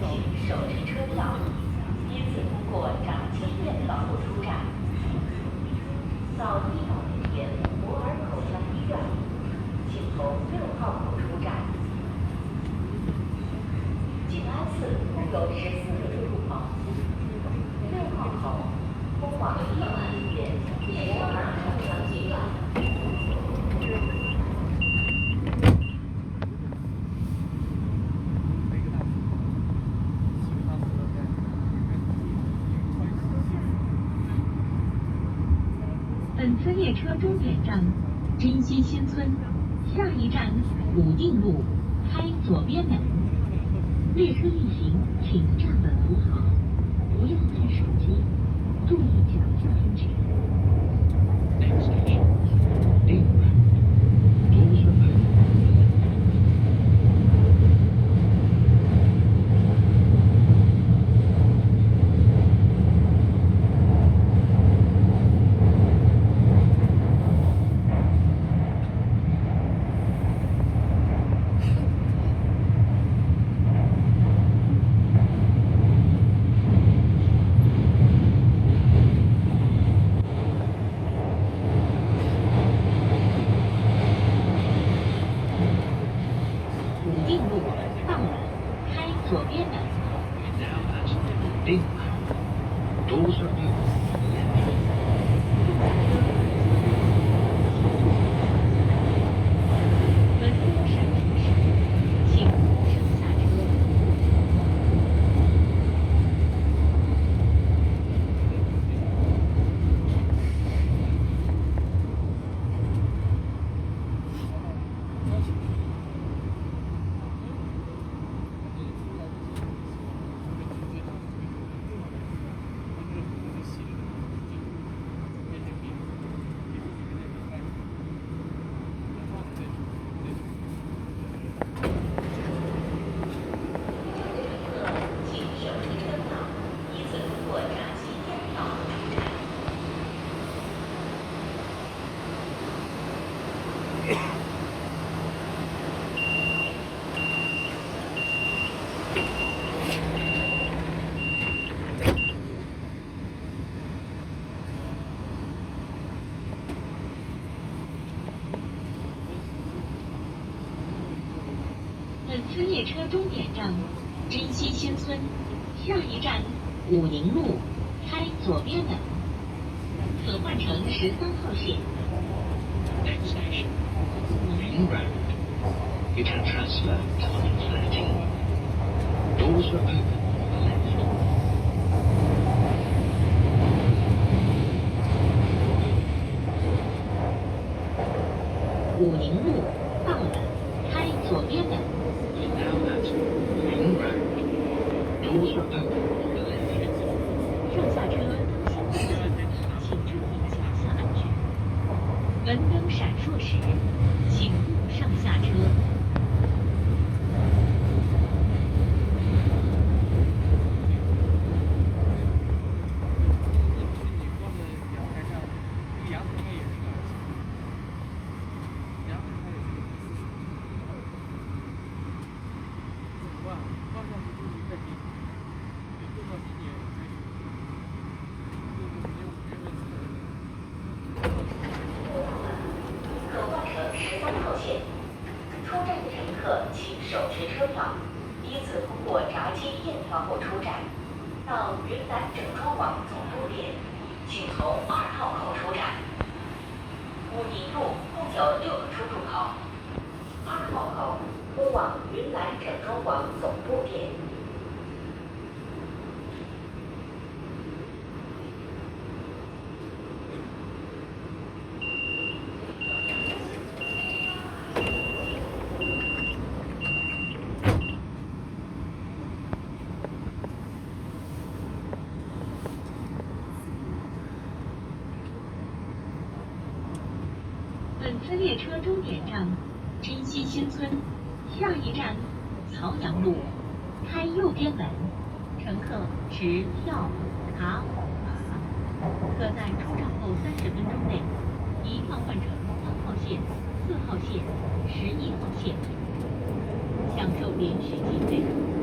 请手持车票，依次通过闸机验票后出站，到医保人员摩尔口腔医院，请从6号口出站。静安寺共有14个出入口，6号口通往医保医院摩尔口腔医院。本次列车终点站真心新村，下一站武定路，开左边门。列车运行，请站稳扶好，不要带手机，注意脚下安全。武定路到了，开左边门。Doors are open. 门铃闪烁时，请上下车。请手持车票，依次通过闸机验票后出站。本次列车终点站真心新村，下一站武宁路，开左边门。可换乘13号线。 Next station, Ring Road. You can transfer to line 13. Doors are open on the left. 武宁路到了，开左边门。 Now at Ring Road. Doors are open on the left. 上下车请注意脚下安全。门灯闪烁时，请勿上下车。可换乘13号线。出站的乘客请手持车票，依次通过闸机验票后出站。到云南整装网总部点，请从2号口出站。武宁路共有6个出入口，2号口通往云南整装网总部点。本次列车终点站真心新村，下一站曹阳路，开右边门。乘客持票、卡、码，可在出站后30分钟内一票换乘3号线、4号线、11号线，享受连续计费。